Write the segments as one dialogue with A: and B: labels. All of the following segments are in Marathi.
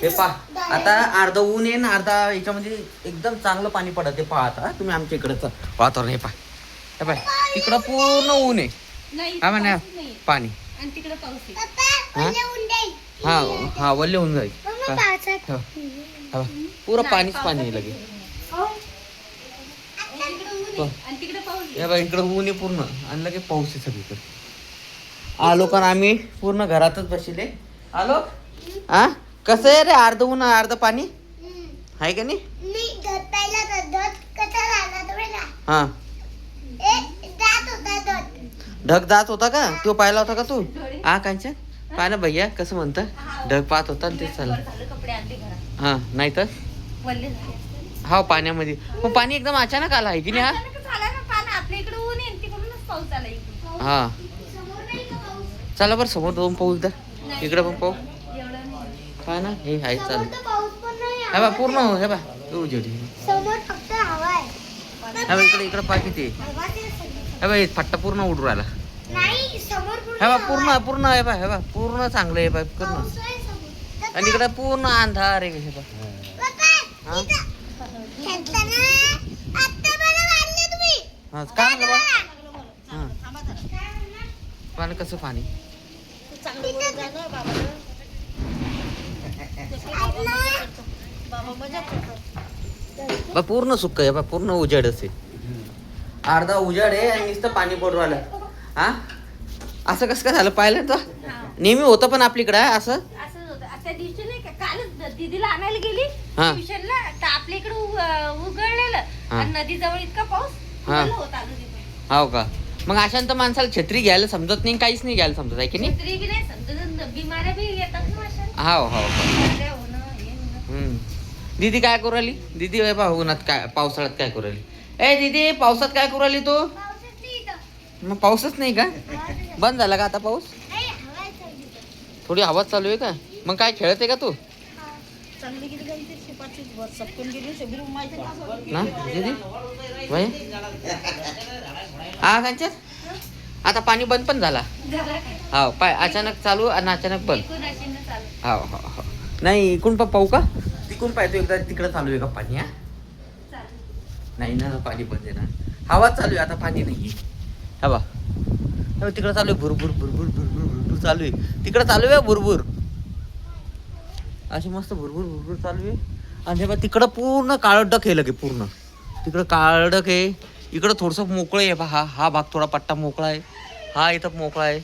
A: हे पहा आता अर्धा ऊन आहे ना, अर्धा याच्यामध्ये एकदम चांगलं पाणी पडत आहे. पहा आता तुम्ही आमच्या इकडचं वातावरण हे पहा. हे पाय तिकडं पूर्ण ऊन आहे. हा म्हणा पाणी
B: आणि तिकडे पाऊस आहे.
A: हा हा वल्ले होऊन जाईल. पुरं पाणीच पाणी आहे लगे.
B: आणि तिकडे पाऊस
A: हे बघ इकडं ऊन आहे पूर्ण आणि लगे पाऊस आहे सगळीकडे. आलो कारण आम्ही पूर्ण घरातच बसले. आलो हा कसं आहे रे, अर्ध ऊन अर्ध पाणी आहे का नाही. हा ढग जात होता का तो पाहिला होता का तू. हा कांचन पाय ना भैया कसं म्हणतं ढग पाहत होता ते चाललं.
B: कपडे आणले घरात
A: हा नाही तर
B: वल्ले झाले.
A: हा पाण्यामध्ये मग पाणी एकदम अचानक आला आहे की नाही. हा
B: अचानकच आला ना पाणी. आपल्या इकडे ऊन आहे आणि तिकडूनच पाऊस आला इकडे.
A: हा चला बरं समोर जाऊन पाहू एकदा. इकडे पण पाहू
B: एवढं नाही.
A: काय ना हे आहे चालेल. हे बा पूर्ण हे बा उजेडी. हे बा इकडे इकडे पाय किती हे बा फट्टा पूर्ण उडून राहिला. हे बा पूर्ण पूर्ण हे बा हे बा पूर्ण चांगलं आहे बा पूर्ण. आणि इकडे पूर्ण अंधार आहे. हे बा हा हा काय म्हणलं बा. हा पाणी कसं पाणी बा पूर्ण सुक्क आहे बा पूर्ण उजाड असे. अर्धा उजाड आहे आणि नुसतं पाणी पडून राहिलं. हा असं कसं काय झालं पाहिलं तर नेहमी होतं पण आपलीकडे असं.
B: असंच होतं. त्या दिवशी नाही का कालच दीदीला आणायला गेली
A: हा.
B: ट्युशनला तर आपल्या इकडे उघडलेलं
A: हा.
B: आणि नदी जवळ इतका पाऊस
A: हा.
B: होत आलो तिथे.
A: हो का मग अशांत माणसाला छत्री घ्यायला समजत नाही काहीच नाही घ्यायला समजत आहे की नाही.
B: छत्री बी नाही समजत. बिमाऱ्या बी येतात ना अशा.
A: हो हो
B: सर्द्या होणं, हे होणं.
A: दीदी काय करू राहिली. दीदी उन्हात काय पावसाळ्यात काय करू राहिली. ए दीदी पावसात काय करू राहिली तू. मग पाऊसच नाही का बंद झाला का आता पाऊस. थोडी हवा चालू आहे का मग काय खेळत आहे का तू ना दीदी भाई. हा कांचन आता पाणी बंद पण झाला. हो पाय अचानक चालू आणि अचानक बंद.
B: इकडून अशीनं चालू.
A: हो हो हो नाही इकडून पण पाहू का. तिकडून पाहतो एकदा तिकडं चालू आहे का पाणी. हा
B: चालू.
A: नाही ना पाणी बंद आहे ना. हवा चालू आहे आता पाणी नाही. हवा तिकडं चालू आहे भुरभुर भुरभुर भुरभुर भुरभुर चालू आहे. तिकडं चालू आहे भुरभुर अशी मस्त भुरभुर भुरभुर चालू आहे. आणि हे बघ तिकडं पूर्ण काळडक आहे लगे पूर्ण. तिकडं काळडक आहे. इकडं थोडंसं मोकळं आहे. हा हा भाग थोडा पट्टा मोकळा आहे. हा इथं मोकळा आहे.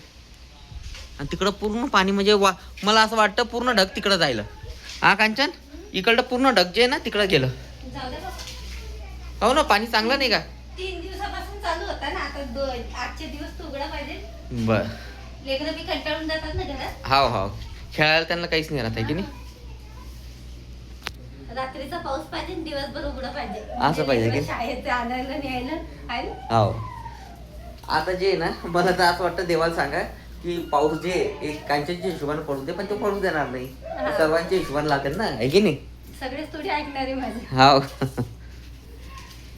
A: आणि तिकडं पूर्ण पाणी म्हणजे मला असं वाटतं पूर्ण ढग तिकडं जायला. हा कांचन इकडं पूर्ण ढग जे आहे ना तिकडं गेलं.
B: जाऊ दे बा.
A: हो ना पाणी चांगलं नाही का.
B: 3 दिवसापासून चालू होता ना आता आजचे दिवस तो उघडा पाहिजे.
A: बर
B: लेकरं बी कंटाळून जातात ना घरात.
A: हाव हाव खेळायला त्यांना काहीच नाही राहत आहे की नाही.
B: रात्रीचा पाऊस पाहिजे आणि दिवसभर उघडा पाहिजे.
A: असं पाहिजे की?
B: शाळेत आणायला न्यायला आहे ना.
A: हो आता जे आहे ना मला तर असं वाटतं देवाला सांगा की पाऊस जे एक कांचनच्या हिशोबाने पडू दे पण तो पडू देणार नाही. सर्वांच्या हिशोबाने लागेल ना आहे की नाही.
B: सगळेच थोडी ऐकणारे माझे.
A: हाव